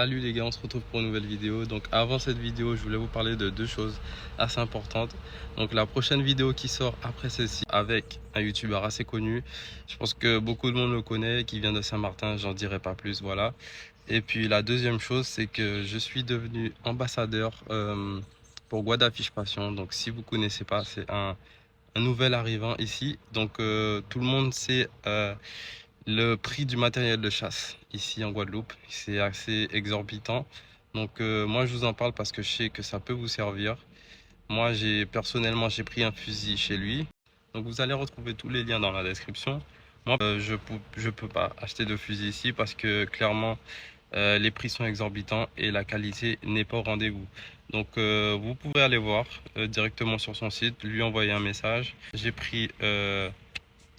Salut les gars, on se retrouve pour une nouvelle vidéo. Donc avant cette vidéo, je voulais vous parler de deux choses assez importantes. Donc la prochaine vidéo qui sort après celle-ci avec un youtubeur assez connu. Je pense que beaucoup de monde le connaît, qui vient de Saint-Martin, j'en dirai pas plus, voilà. Et puis la deuxième chose, c'est que je suis devenu ambassadeur pour Guada Fish Passion. Donc si vous connaissez pas, c'est un nouvel arrivant ici. Donc tout le monde sait le prix du matériel de chasse ici en Guadeloupe. C'est assez exorbitant. Donc moi je vous en parle parce que je sais que ça peut vous servir. Moi personnellement j'ai pris un fusil chez lui. Donc vous allez retrouver tous les liens dans la description. Moi je peux pas acheter de fusil ici parce que clairement les prix sont exorbitants et la qualité n'est pas au rendez-vous. Donc vous pouvez aller voir directement sur son site, lui envoyer un message. J'ai pris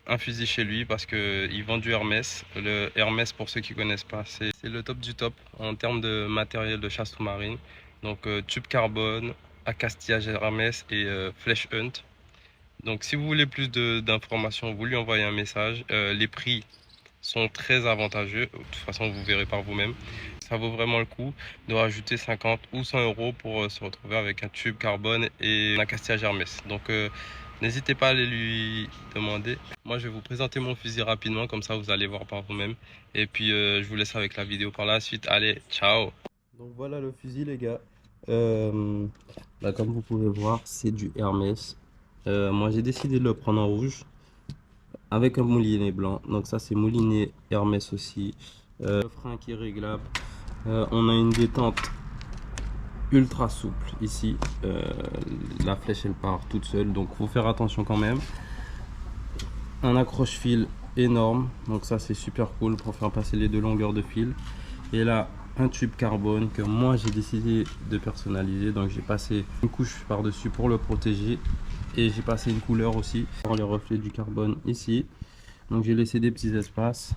un fusil chez lui parce qu'il vend du Hermès. Le Hermès, pour ceux qui connaissent pas, c'est le top du top en termes de matériel de chasse sous-marine. Donc tube carbone, accastillage Hermès et flèche hunt. Donc si vous voulez plus d'informations, vous lui envoyez un message. Les prix sont très avantageux. De toute façon, vous verrez par vous-même. Ça vaut vraiment le coup de rajouter 50 ou 100 euros pour se retrouver avec un tube carbone et un accastillage Hermès. Donc n'hésitez pas à aller lui demander. Moi, je vais vous présenter mon fusil rapidement, comme ça vous allez voir par vous-même. Et puis je vous laisse avec la vidéo par la suite. Allez, ciao! Donc voilà le fusil les gars. Comme vous pouvez voir, c'est du Hermès. Moi j'ai décidé de le prendre en rouge avec un moulinet blanc. Donc ça c'est moulinet Hermès aussi. Le frein qui est réglable. On a une détente ultra souple ici. La flèche elle part toute seule, donc faut faire attention quand même. Un accroche-fil énorme, donc ça c'est super cool pour faire passer les deux longueurs de fil. Et là un tube carbone que moi j'ai décidé de personnaliser, donc j'ai passé une couche par dessus pour le protéger et j'ai passé une couleur aussi pour les reflets du carbone ici. Donc j'ai laissé des petits espaces.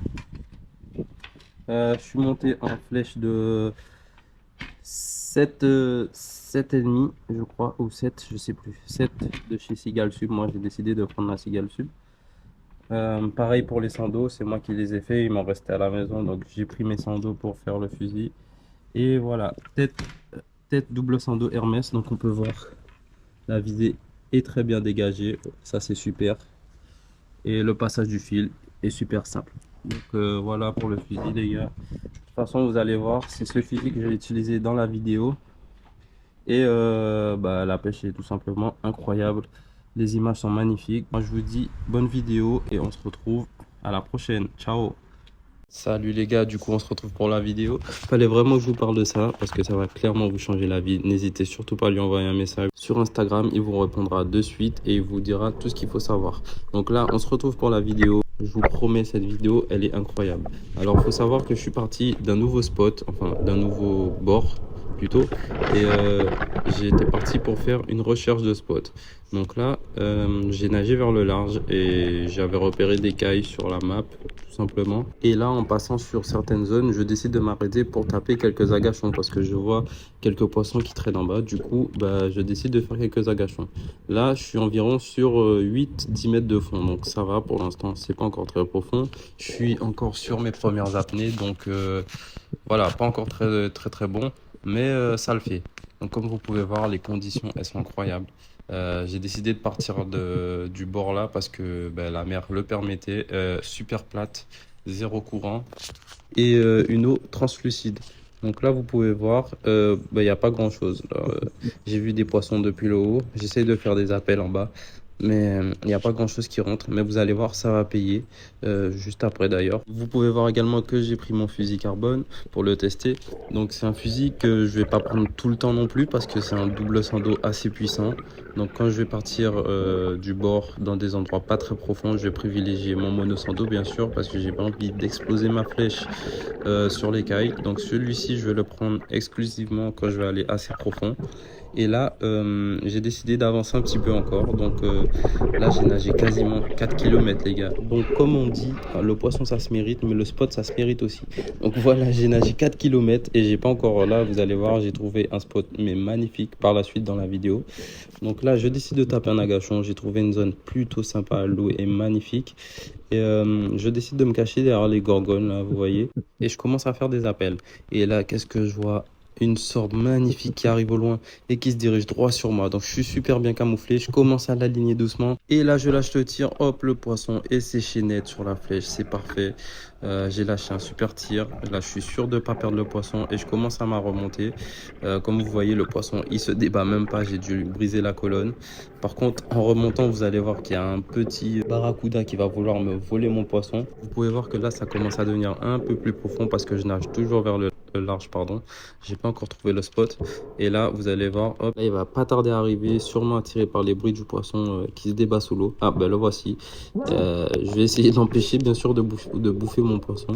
Je suis monté en flèche de 7,5 je crois, ou 7 je sais plus, 7 de chez Seagal Sub. Moi j'ai décidé de prendre la Seagal Sub. Pareil pour les sandos, c'est moi qui les ai fait, il m'en restait à la maison, donc j'ai pris mes sandos pour faire le fusil. Et voilà, tête double sando Hermès, donc on peut voir la visée est très bien dégagée, ça c'est super. Et le passage du fil est super simple. Donc voilà pour le fusil les gars. De toute façon vous allez voir, c'est ce fusil que j'ai utilisé dans la vidéo. Et la pêche est tout simplement incroyable. Les images sont magnifiques. Moi je vous dis bonne vidéo et on se retrouve à la prochaine. Ciao. Salut les gars, du coup on se retrouve pour la vidéo. Fallait vraiment que je vous parle de ça parce que ça va clairement vous changer la vie. N'hésitez surtout pas à lui envoyer un message sur Instagram, il vous répondra de suite et il vous dira tout ce qu'il faut savoir. Donc là on se retrouve pour la vidéo. Je vous promets, cette vidéo elle est incroyable. Alors il faut savoir que je suis parti d'un nouveau spot, enfin d'un nouveau bord plutôt, et j'étais parti pour faire une recherche de spot. Donc là j'ai nagé vers le large et j'avais repéré des cailles sur la map tout simplement. Et là en passant sur certaines zones, je décide de m'arrêter pour taper quelques agachons parce que je vois quelques poissons qui traînent en bas. Du coup je décide de faire quelques agachons. Là je suis environ sur 8-10 mètres de fond, donc ça va pour l'instant, c'est pas encore très profond. Je suis encore sur mes premières apnées, donc voilà, pas encore très bon, mais ça le fait. Donc comme vous pouvez voir, les conditions elles sont incroyables. J'ai décidé de partir du bord là parce que la mer le permettait. Super plate, zéro courant et une eau translucide. Donc là vous pouvez voir, il n'y a pas grand chose. J'ai vu des poissons depuis le haut, j'essaie de faire des appels en bas, mais il n'y a pas grand chose qui rentre. Mais vous allez voir, ça va payer juste après d'ailleurs. Vous pouvez voir également que j'ai pris mon fusil carbone pour le tester. Donc c'est un fusil que je vais pas prendre tout le temps non plus parce que c'est un double sando assez puissant. Donc quand je vais partir du bord dans des endroits pas très profonds, je vais privilégier mon mono sando bien sûr parce que j'ai pas envie d'exploser ma flèche sur les cailles. Donc celui-ci je vais le prendre exclusivement quand je vais aller assez profond. Et là j'ai décidé d'avancer un petit peu encore, donc là, j'ai nagé quasiment 4 kilomètres, les gars. Donc, comme on dit, le poisson, ça se mérite, mais le spot, ça se mérite aussi. Donc, voilà, j'ai nagé 4 kilomètres et j'ai pas encore, là, vous allez voir, j'ai trouvé un spot, mais magnifique par la suite dans la vidéo. Donc là, je décide de taper un agachon. J'ai trouvé une zone plutôt sympa. L'eau est magnifique. Et je décide de me cacher derrière les gorgones, là, vous voyez. Et je commence à faire des appels. Et là, qu'est-ce que je vois? Une sorte magnifique qui arrive au loin et qui se dirige droit sur moi. Donc je suis super bien camouflé. Je commence à l'aligner doucement. Et là, je lâche le tir. Hop, le poisson est séché net sur la flèche. C'est parfait. J'ai lâché un super tir. Là, je suis sûr de ne pas perdre le poisson. Et je commence à ma remontée. Comme vous voyez, le poisson, il se débat même pas. J'ai dû lui briser la colonne. Par contre, en remontant, vous allez voir qu'il y a un petit barracuda qui va vouloir me voler mon poisson. Vous pouvez voir que là, ça commence à devenir un peu plus profond parce que je nage toujours vers le large, pardon. J'ai pas encore trouvé le spot. Et là, vous allez voir, hop, là, il va pas tarder à arriver, sûrement attiré par les bruits du poisson qui se débat sous l'eau. Ah, ben le voici. Je vais essayer d'empêcher, bien sûr, de bouffer mon poisson.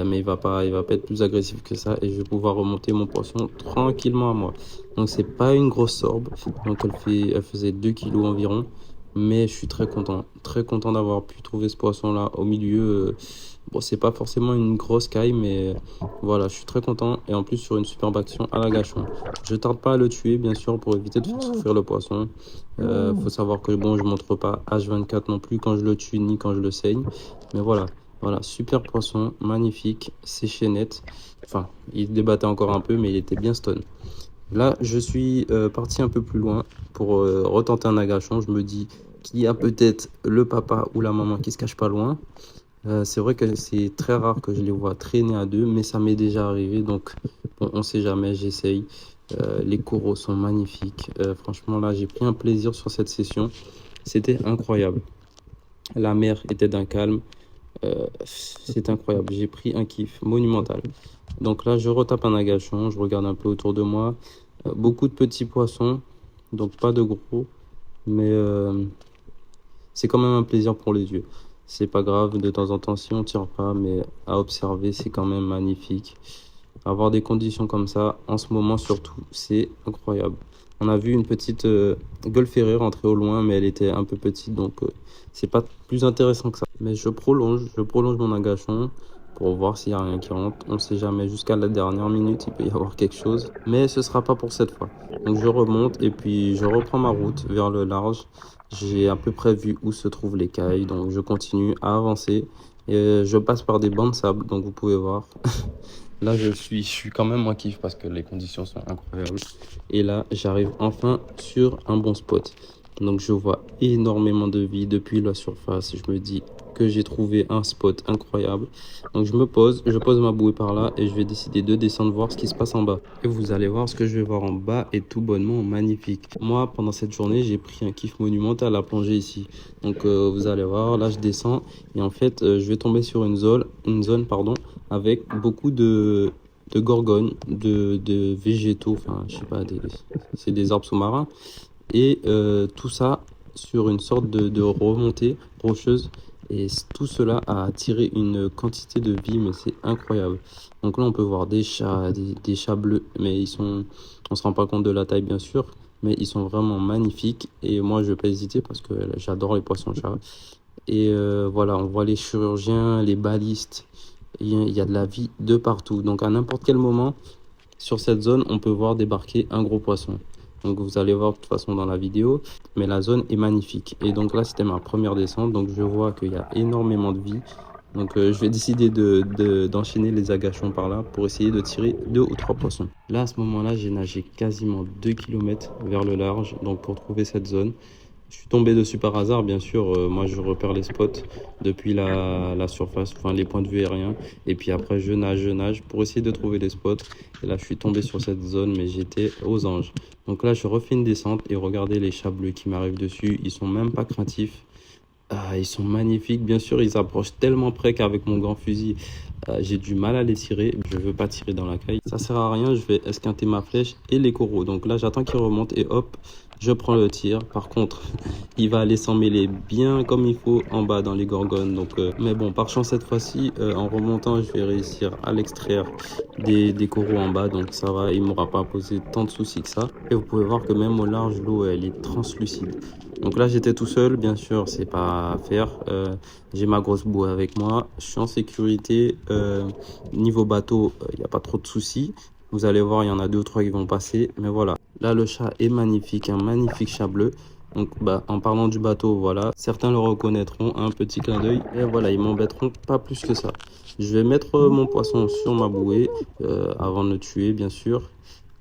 Mais il va pas être plus agressif que ça. Et je vais pouvoir remonter mon poisson tranquillement à moi. Donc, c'est pas une grosse sorbe. Donc, elle faisait 2 kilos environ. Mais je suis très content d'avoir pu trouver ce poisson-là au milieu. Bon, c'est pas forcément une grosse caille, mais voilà, je suis très content. Et en plus, sur une superbe action à l'agachon. Je tarde pas à le tuer, bien sûr, pour éviter de faire souffrir le poisson. Faut savoir que bon, je montre pas H24 non plus quand je le tue, ni quand je le saigne. Mais voilà, super poisson, magnifique, séché net. Enfin, il débattait encore un peu, mais il était bien stone. Là, je suis parti un peu plus loin pour retenter un agachon. Je me dis qu'il y a peut-être le papa ou la maman qui se cache pas loin. C'est vrai que c'est très rare que je les vois traîner à deux, mais ça m'est déjà arrivé. Donc, bon, on sait jamais, j'essaye. Les coraux sont magnifiques. Franchement, là, j'ai pris un plaisir sur cette session. C'était incroyable. La mer était d'un calme. C'est incroyable. J'ai pris un kiff monumental. Donc là, je retape un agachon. Je regarde un peu autour de moi. Beaucoup de petits poissons. Donc pas de gros. Mais c'est quand même un plaisir pour les yeux. C'est pas grave de temps en temps si on tire pas. Mais à observer, c'est quand même magnifique. Avoir des conditions comme ça, en ce moment surtout, c'est incroyable. On a vu une petite Golferrée rentrer au loin, mais elle était un peu petite, donc c'est pas plus intéressant que ça. Mais je prolonge mon agachon pour voir s'il y a rien qui rentre. On ne sait jamais, jusqu'à la dernière minute, il peut y avoir quelque chose. Mais ce sera pas pour cette fois. Donc je remonte et puis je reprends ma route vers le large. J'ai à peu près vu où se trouvent les cailles, donc je continue à avancer. Et je passe par des bancs de sable, donc vous pouvez voir. Là, je suis quand même en kiff parce que les conditions sont incroyables. Et là, j'arrive enfin sur un bon spot. Donc, je vois énormément de vie depuis la surface. Je me dis que j'ai trouvé un spot incroyable. Donc, je pose ma bouée par là et je vais décider de descendre voir ce qui se passe en bas. Et vous allez voir ce que je vais voir en bas est tout bonnement magnifique. Moi, pendant cette journée, j'ai pris un kiff monumental à plonger ici. Donc, vous allez voir, là, je descends et en fait, je vais tomber sur une zone, pardon, avec beaucoup de gorgones, de végétaux, enfin, je sais pas, c'est des arbres sous-marins. Et tout ça sur une sorte de remontée rocheuse. Et tout cela a attiré une quantité de vie, mais c'est incroyable. Donc là, on peut voir des chats, des chats bleus, mais on se rend pas compte de la taille, bien sûr, mais ils sont vraiment magnifiques. Et moi, je vais pas hésiter parce que j'adore les poissons-chats. Et voilà, on voit les chirurgiens, les balistes. Il y a de la vie de partout. Donc à n'importe quel moment, sur cette zone, on peut voir débarquer un gros poisson. Donc vous allez voir de toute façon dans la vidéo. Mais la zone est magnifique. Et donc là, c'était ma première descente. Donc je vois qu'il y a énormément de vie. Donc je vais décider d'enchaîner les agachons par là pour essayer de tirer 2 ou 3 poissons. Là, à ce moment-là, j'ai nagé quasiment 2 km vers le large. Donc pour trouver cette zone. Je suis tombé dessus par hasard, bien sûr. Moi, je repère les spots depuis la surface, enfin les points de vue aériens. Et puis après, je nage pour essayer de trouver les spots. Et là, je suis tombé sur cette zone, mais j'étais aux anges. Donc là, je refais une descente et regardez les chats bleus qui m'arrivent dessus. Ils sont même pas craintifs. Ils sont magnifiques. Bien sûr, ils approchent tellement près qu'avec mon grand fusil, j'ai du mal à les tirer. Je veux pas tirer dans la caille. Ça sert à rien. Je vais esquinter ma flèche et les coraux. Donc là, j'attends qu'ils remontent et hop, je prends le tir. Par contre, il va aller s'en mêler bien comme il faut en bas dans les gorgones. Donc, mais bon, par chance cette fois-ci, en remontant, je vais réussir à l'extraire des coraux en bas. Donc ça va, il m'aura pas posé tant de soucis que ça. Et vous pouvez voir que même au large, l'eau, elle est translucide. Donc là, j'étais tout seul, bien sûr, c'est pas à faire. J'ai ma grosse bouée avec moi. Je suis en sécurité. Niveau bateau, il n'y a pas trop de soucis. Vous allez voir, il y en a deux ou trois qui vont passer. Mais voilà. Là, le chat est magnifique, un magnifique chat bleu. Donc, bah, en parlant du bateau, voilà. Certains le reconnaîtront, un petit clin d'œil. Et voilà, ils m'embêteront pas plus que ça. Je vais mettre mon poisson sur ma bouée avant de le tuer, bien sûr.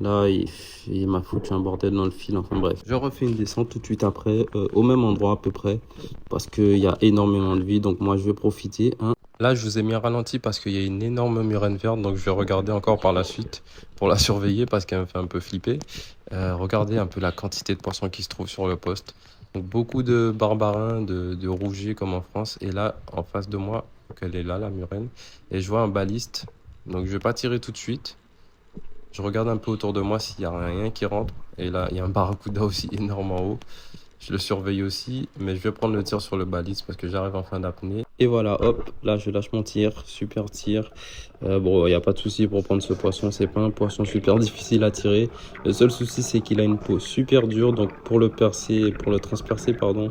Là, il m'a foutu un bordel dans le fil. Enfin bref, je refais une descente tout de suite après, au même endroit à peu près, parce qu'il y a énormément de vie. Donc moi, je vais profiter, hein. Là, je vous ai mis un ralenti parce qu'il y a une énorme murène verte. Donc je vais regarder encore par la suite pour la surveiller parce qu'elle me fait un peu flipper. Regardez un peu la quantité de poissons qui se trouvent sur le poste. Donc beaucoup de barbarins, de rougiers comme en France. Et là, en face de moi, donc elle est là, la murène. Et je vois un baliste. Donc je vais pas tirer tout de suite. Je regarde un peu autour de moi s'il n'y a rien qui rentre. Et là, il y a un barracuda aussi énorme en haut. Je le surveille aussi, mais je vais prendre le tir sur le baliste parce que j'arrive en fin d'apnée. Et voilà, hop, là je lâche mon tir, super tir. Bon, il n'y a pas de souci pour prendre ce poisson, c'est pas un poisson super difficile à tirer. Le seul souci, c'est qu'il a une peau super dure, donc pour le percer, pour le transpercer, pardon,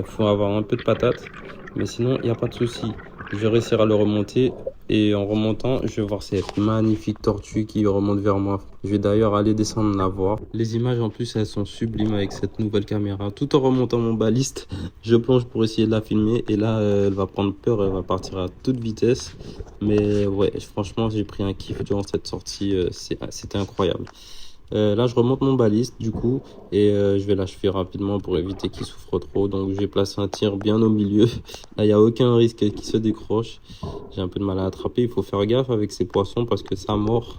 faut avoir un peu de patate. Mais sinon, il n'y a pas de souci. Je vais réussir à le remonter. Et en remontant, je vais voir cette magnifique tortue qui remonte vers moi. Je vais d'ailleurs aller descendre la voir. Les images en plus, elles sont sublimes avec cette nouvelle caméra. Tout en remontant mon baliste, je plonge pour essayer de la filmer. Et là, elle va prendre peur, elle va partir à toute vitesse. Mais ouais, franchement, j'ai pris un kiff durant cette sortie. C'était incroyable. Là, je remonte mon baliste du coup et je vais l'achever rapidement pour éviter qu'il souffre trop. Donc, je vais placer un tir bien au milieu. Là, il n'y a aucun risque qu'il se décroche. J'ai un peu de mal à attraper. Il faut faire gaffe avec ces poissons parce que ça mord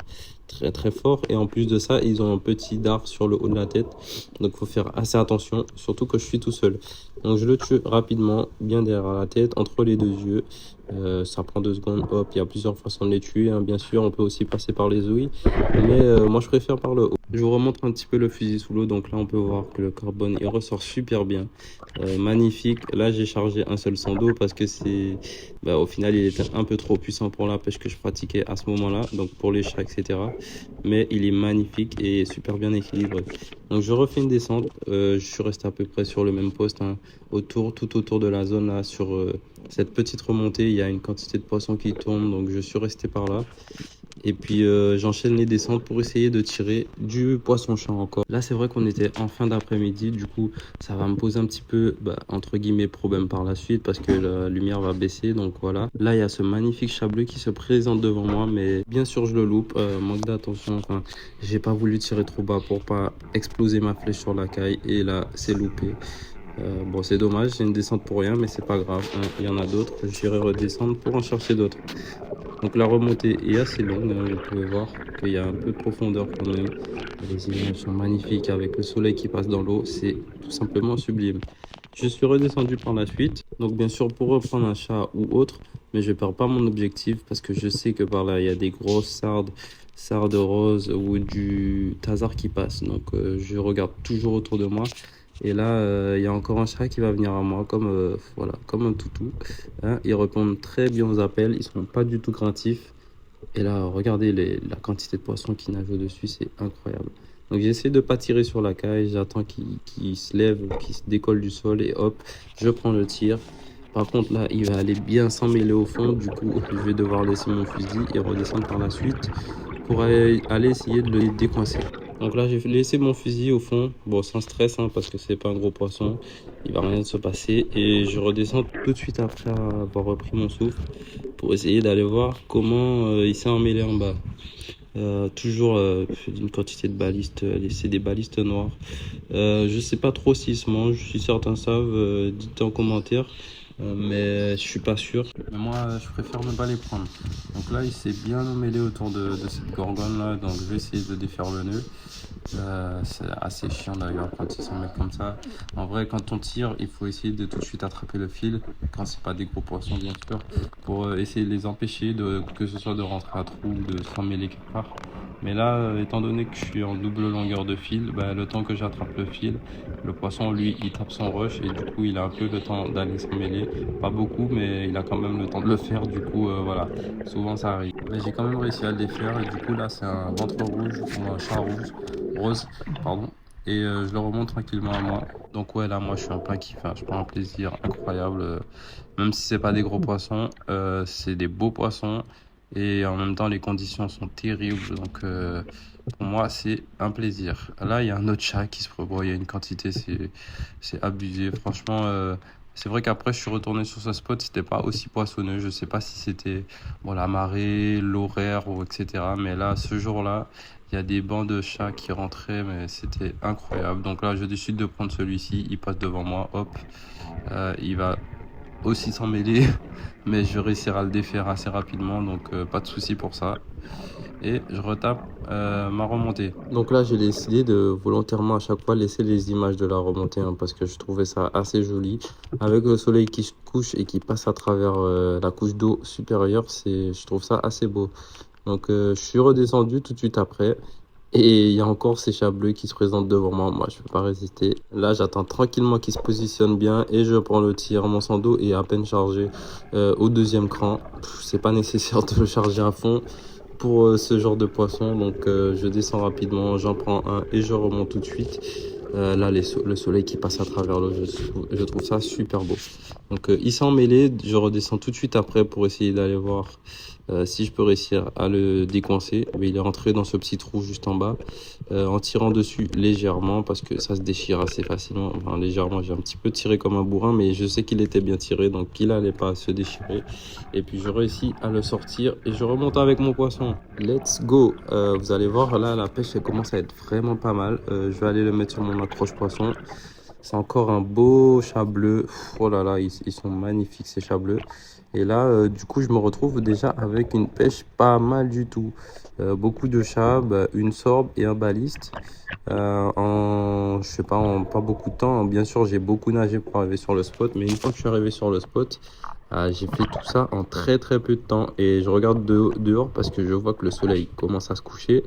très très fort. Et en plus de ça, ils ont un petit dard sur le haut de la tête. Donc, il faut faire assez attention, surtout que je suis tout seul. Donc, je le tue rapidement, bien derrière la tête, entre les deux yeux. Ça prend 2 secondes. Hop, il y a plusieurs façons de les tuer, hein. Bien sûr, on peut aussi passer par les ouïes. Mais moi, je préfère par le haut. Je vous remontre un petit peu le fusil sous l'eau. Donc là, on peut voir que le carbone, il ressort super bien. Magnifique. Là, j'ai chargé un seul sans dos parce que au final, il était un peu trop puissant pour la pêche que je pratiquais à ce moment-là. Donc pour les chats, etc. Mais il est magnifique et super bien équilibré. Donc je refais une descente. Je suis resté à peu près sur le même poste, hein, tout autour de la zone là, sur cette petite remontée. Il y a une quantité de poissons qui tournent. Donc je suis resté par là. Et puis j'enchaîne les descentes pour essayer de tirer du poisson-chat encore. Là, c'est vrai qu'on était en fin d'après-midi. Du coup, ça va me poser un petit peu, entre guillemets, problème par la suite parce que la lumière va baisser. Donc voilà. Là, il y a ce magnifique chat bleu qui se présente devant moi. Mais bien sûr, je le loupe. Manque d'attention. Enfin, j'ai pas voulu tirer trop bas pour pas exploser ma flèche sur la caille. Et là, c'est loupé. Bon, c'est dommage, c'est une descente pour rien, mais c'est pas grave, hein. Il y en a d'autres. J'irai redescendre pour en chercher d'autres. Donc la remontée est assez longue, hein. Vous pouvez voir qu'il y a un peu de profondeur quand même. Les images sont magnifiques avec le soleil qui passe dans l'eau, c'est tout simplement sublime. Je suis redescendu par la suite, donc bien sûr pour reprendre un chat ou autre, mais je ne perds pas mon objectif parce que je sais que par là il y a des grosses sardes roses ou du thazard qui passe. Donc je regarde toujours autour de moi. Et là, il y a encore un chat qui va venir à moi, voilà, comme un toutou, hein. Ils répondent très bien aux appels, ils sont pas du tout craintifs. Et là, regardez la quantité de poissons qui nagent au-dessus, c'est incroyable. Donc j'essaie de pas tirer sur la caille, j'attends qu'il se lève, qu'il se décolle du sol et hop, je prends le tir. Par contre là, il va aller bien s'emmêler au fond, du coup je vais devoir laisser mon fusil et redescendre par la suite pour aller essayer de le décoincer. Donc là, j'ai laissé mon fusil au fond, bon sans stress, hein, parce que c'est pas un gros poisson, il va rien se passer. Et je redescends tout de suite après avoir repris mon souffle pour essayer d'aller voir comment il s'est emmêlé en bas. Toujours une quantité de balistes, c'est des balistes noirs. Je sais pas trop s'ils se mangent, si certains savent, dites en commentaire. Mais je suis pas sûr. Mais moi, je préfère ne pas les prendre. Donc là, il s'est bien emmêlé autour de cette gorgone là. Donc je vais essayer de défaire le nœud. C'est assez chiant d'ailleurs quand ils s'en mettent comme ça. En vrai, quand on tire, il faut essayer de tout de suite attraper le fil. Quand c'est pas des gros poissons, bien sûr. Pour essayer de les empêcher, que ce soit de rentrer à trou ou de s'en mêler quelque part. Mais là, étant donné que je suis en double longueur de fil, le temps que j'attrape le fil, le poisson, lui, il tape son rush et du coup, il a un peu le temps d'aller s'en mêler. Pas beaucoup, mais il a quand même le temps de le faire. Du coup, voilà, souvent ça arrive. Mais j'ai quand même réussi à le défaire et du coup, là, c'est un ventre rouge ou un chat rouge, rose, pardon. et je le remonte tranquillement à moi. Donc ouais, là, moi, je suis en plein kiff, hein. Je prends un plaisir incroyable. Même si c'est pas des gros poissons, c'est des beaux poissons. Et en même temps, les conditions sont terribles. Donc pour moi, c'est un plaisir. Là, il y a un autre chat qui se rebrouille. Il y a une quantité, c'est abusé. Franchement, c'est vrai qu'après, je suis retourné sur ce spot. C'était pas aussi poissonneux. Je sais pas si c'était bon, la marée, l'horaire ou etc. Mais là, ce jour-là, il y a des bancs de chats qui rentraient, mais c'était incroyable. Donc là, je décide de prendre celui-ci. Il passe devant moi, hop. Il va aussi s'en mêler, mais je réussirai à le défaire assez rapidement, donc pas de souci pour ça. Et je retape ma remontée. Donc là, j'ai décidé de volontairement à chaque fois laisser les images de la remontée, hein, parce que je trouvais ça assez joli. Avec le soleil qui se couche et qui passe à travers la couche d'eau supérieure, je trouve ça assez beau. Donc je suis redescendu tout de suite après. Et il y a encore ces chats bleus qui se présentent devant moi. Moi, je ne peux pas résister. Là, j'attends tranquillement qu'ils se positionnent bien et je prends le tir. Mon sando est à peine chargé au deuxième cran. C'est pas nécessaire de le charger à fond pour ce genre de poisson. Donc, je descends rapidement, j'en prends un et je remonte tout de suite. Là, le soleil qui passe à travers l'eau, je trouve ça super beau. Donc, ils sont mêlés. Je redescends tout de suite après pour essayer d'aller voir si je peux réussir à le décoincer. Mais il est rentré dans ce petit trou juste en bas en tirant dessus légèrement parce que ça se déchire assez facilement. Enfin, légèrement, j'ai un petit peu tiré comme un bourrin, mais je sais qu'il était bien tiré, donc il n'allait pas se déchirer. Et puis je réussis à le sortir et je remonte avec mon poisson. Let's go. Vous allez voir, là, la pêche elle commence à être vraiment pas mal. Je vais aller le mettre sur mon accroche poisson. C'est encore un beau chat bleu. Oh là là, ils sont magnifiques ces chats bleus. Et là, du coup, je me retrouve déjà avec une pêche pas mal du tout. Beaucoup de chats, bah, une sorbe et un baliste. Je sais pas, en pas beaucoup de temps. Bien sûr, j'ai beaucoup nagé pour arriver sur le spot. Mais une fois que je suis arrivé sur le spot, j'ai fait tout ça en très très peu de temps. Et je regarde dehors parce que je vois que le soleil commence à se coucher.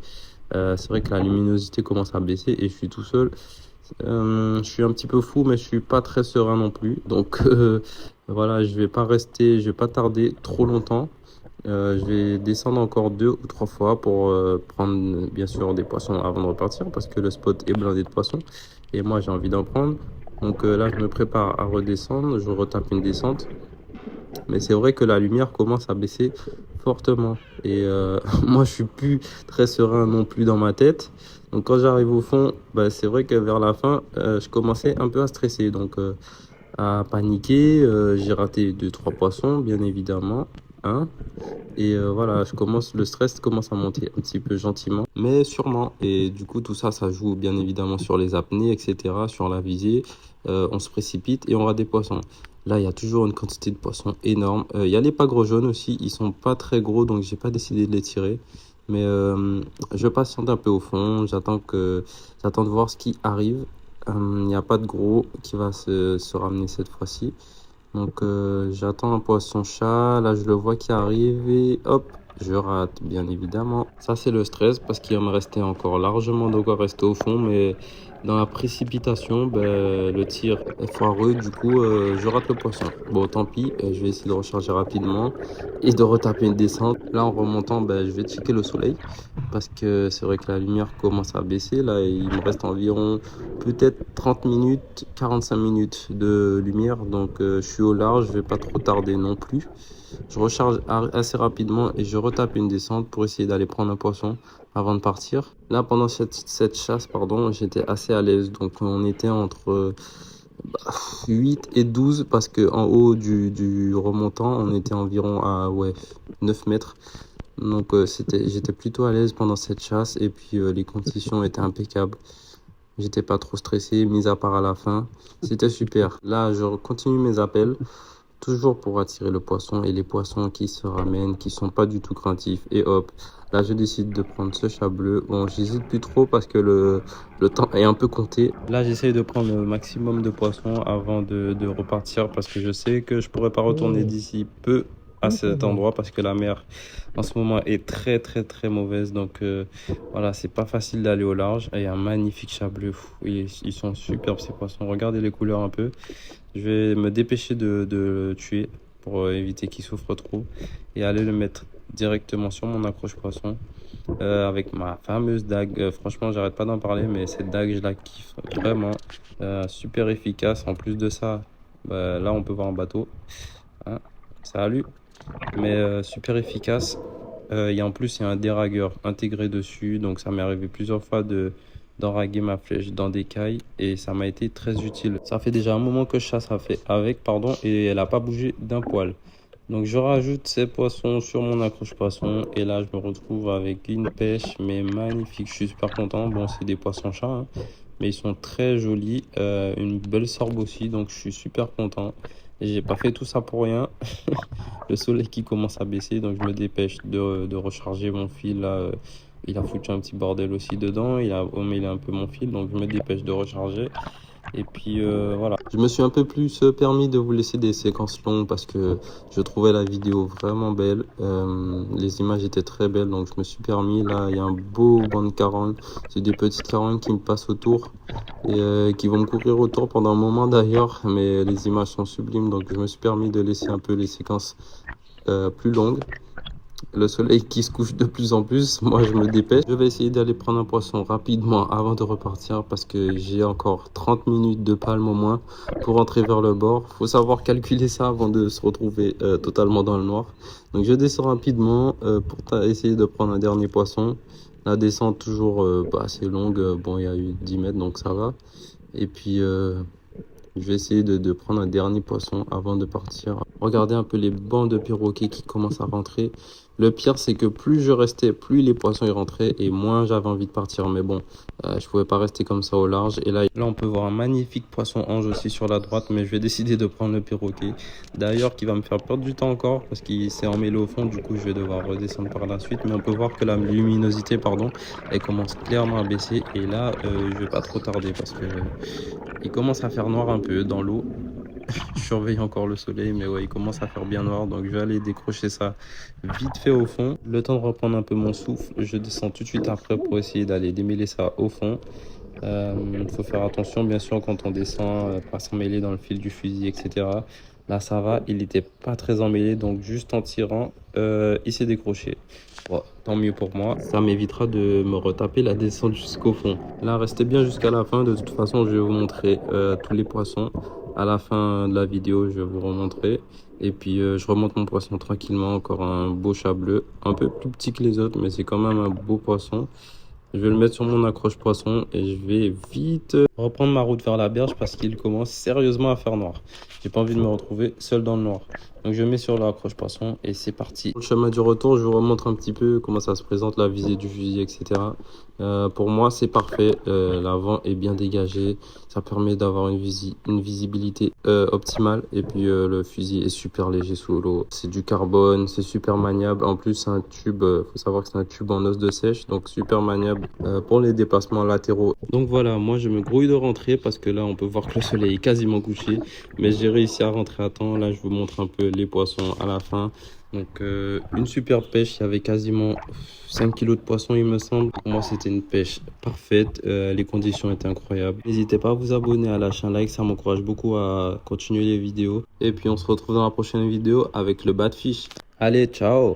C'est vrai que la luminosité commence à baisser et je suis tout seul. Je suis un petit peu fou, mais je suis pas très serein non plus. Donc voilà, je vais pas tarder trop longtemps. Je vais descendre encore 2 ou 3 fois pour prendre bien sûr des poissons avant de repartir parce que le spot est blindé de poissons et moi j'ai envie d'en prendre. Donc là, je me prépare à redescendre. Je retape une descente. Mais c'est vrai que la lumière commence à baisser fortement. Et moi, je suis plus très serein non plus dans ma tête. Donc quand j'arrive au fond, bah, c'est vrai que vers la fin, je commençais un peu à stresser. Donc à paniquer. J'ai raté 2, 3 poissons, bien évidemment. Hein. Et voilà, le stress commence à monter un petit peu gentiment, mais sûrement. Et du coup, tout ça, ça joue bien évidemment sur les apnées, etc., sur la visée. On se précipite et on rate des poissons. Là, il y a toujours une quantité de poissons énorme. Il y a les pagros jaunes aussi, ils sont pas très gros, donc j'ai pas décidé de les tirer. Mais je patiente un peu au fond, j'attends de voir ce qui arrive. Il n'y a pas de gros qui va se ramener cette fois-ci. Donc j'attends un poisson-chat, là je le vois qui arrive et hop, je rate bien évidemment. Ça c'est le stress parce qu'il va me rester encore largement de quoi rester au fond, mais dans la précipitation, ben, le tir est foireux, du coup je rate le poisson. Bon tant pis, je vais essayer de recharger rapidement et de retaper une descente. Là en remontant, ben, je vais checker le soleil parce que c'est vrai que la lumière commence à baisser. Là il me reste environ peut-être 30 minutes, 45 minutes de lumière. Donc je suis au large, je vais pas trop tarder non plus. Je recharge assez rapidement et je retape une descente pour essayer d'aller prendre un poisson avant de partir. Là, pendant cette chasse, pardon, j'étais assez à l'aise. Donc on était entre 8 et 12 parce que en haut du remontant, on était environ à ouais, 9 mètres. Donc j'étais plutôt à l'aise pendant cette chasse et puis les conditions étaient impeccables. J'étais pas trop stressé, mis à part à la fin. C'était super. Là, je continue mes appels, toujours pour attirer le poisson et les poissons qui se ramènent, qui sont pas du tout craintifs. Et hop, là, je décide de prendre ce chat bleu. Bon, j'hésite plus trop parce que le temps est un peu compté. Là, j'essaye de prendre le maximum de poissons avant de repartir parce que je sais que je pourrais pas retourner d'ici peu à cet endroit parce que la mer en ce moment est très très très mauvaise, donc voilà, c'est pas facile d'aller au large. Et il y a un magnifique chat bleu. Ils sont superbes ces poissons, regardez les couleurs un peu. Je vais me dépêcher de le tuer pour éviter qu'il souffre trop et aller le mettre directement sur mon accroche poisson. avec ma fameuse dague. Franchement, j'arrête pas d'en parler, mais cette dague, je la kiffe vraiment. Super efficace. En plus de ça, bah, là, on peut voir un bateau. Hein, salut. Mais super efficace. En plus, il y a un déragueur intégré dessus. Donc, ça m'est arrivé plusieurs fois d'enraguer ma flèche dans des cailles et ça m'a été très utile. Ça fait déjà un moment que je chasse avec, pardon, et elle n'a pas bougé d'un poil. Donc je rajoute ces poissons sur mon accroche poisson et là je me retrouve avec une pêche mais magnifique. Je suis super content. Bon, c'est des poissons chats, hein, mais ils sont très jolis. Une belle sorbe aussi, donc je suis super content. Et j'ai pas fait tout ça pour rien. Le soleil qui commence à baisser, donc je me dépêche de recharger mon fil là. Il a foutu un petit bordel aussi dedans, il a emmêlé un peu mon fil, donc je me dépêche de recharger. Et puis voilà. Je me suis un peu plus permis de vous laisser des séquences longues parce que je trouvais la vidéo vraiment belle. Les images étaient très belles, donc je me suis permis. Là, il y a un beau banc de carogne. C'est des petites carognes qui me passent autour et qui vont me courir autour pendant un moment d'ailleurs. Mais les images sont sublimes, donc je me suis permis de laisser un peu les séquences plus longues. Le soleil qui se couche de plus en plus, moi je me dépêche. Je vais essayer d'aller prendre un poisson rapidement avant de repartir parce que j'ai encore 30 minutes de palme au moins pour entrer vers le bord. Faut savoir calculer ça avant de se retrouver totalement dans le noir. Donc je descends rapidement pour essayer de prendre un dernier poisson. La descente toujours assez longue, bon il y a eu 10 mètres donc ça va. Et puis je vais essayer de prendre un dernier poisson avant de partir. Regardez un peu les bancs de perroquets qui commencent à rentrer. Le pire, c'est que plus je restais, plus les poissons y rentraient et moins j'avais envie de partir. Mais bon, je pouvais pas rester comme ça au large. Et là, on peut voir un magnifique poisson ange aussi sur la droite. Mais je vais décider de prendre le perroquet. D'ailleurs, qui va me faire perdre du temps encore parce qu'il s'est emmêlé au fond. Du coup, je vais devoir redescendre par la suite. Mais on peut voir que la luminosité, pardon, elle commence clairement à baisser. Et là, je vais pas trop tarder parce que il commence à faire noir un peu dans l'eau. Je surveille encore le soleil, mais ouais, il commence à faire bien noir. Donc, je vais aller décrocher ça vite fait au fond. Le temps de reprendre un peu mon souffle. Je descends tout de suite après pour essayer d'aller démêler ça au fond. Il faut faire attention, bien sûr, quand on descend, pas s'emmêler dans le fil du fusil, etc. Là, ça va. Il n'était pas très emmêlé, donc juste en tirant, il s'est décroché. Bon, tant mieux pour moi. Ça m'évitera de me retaper la descente jusqu'au fond. Là, restez bien jusqu'à la fin. De toute façon, je vais vous montrer tous les poissons. À la fin de la vidéo, je vais vous remontrer. Et puis, je remonte mon poisson tranquillement. Encore un beau chat bleu. Un peu plus petit que les autres, mais c'est quand même un beau poisson. Je vais le mettre sur mon accroche poisson et je vais vite reprendre ma route vers la berge parce qu'il commence sérieusement à faire noir. J'ai pas envie de me retrouver seul dans le noir. Donc je mets sur l'accroche poisson et c'est parti. Pour le chemin du retour, je vous remontre un petit peu comment ça se présente, la visée du fusil, etc. Pour moi, c'est parfait. L'avant est bien dégagé. Ça permet d'avoir une visibilité optimale. Et puis le fusil est super léger sous l'eau. C'est du carbone, c'est super maniable. En plus, c'est un tube. Faut savoir que c'est un tube en os de sèche, donc super maniable pour les déplacements latéraux. Donc voilà, moi je me grouille de rentrer parce que là, on peut voir que le soleil est quasiment couché. Mais j'ai réussi à rentrer à temps. Là, je vous montre un peu les poissons à la fin. Donc une super pêche, il y avait quasiment 5 kilos de poissons il me semble. Pour moi c'était une pêche parfaite, les conditions étaient incroyables. N'hésitez pas à vous abonner, à lâcher un like, ça m'encourage beaucoup à continuer les vidéos. Et puis on se retrouve dans la prochaine vidéo avec le Badfish. Allez, ciao!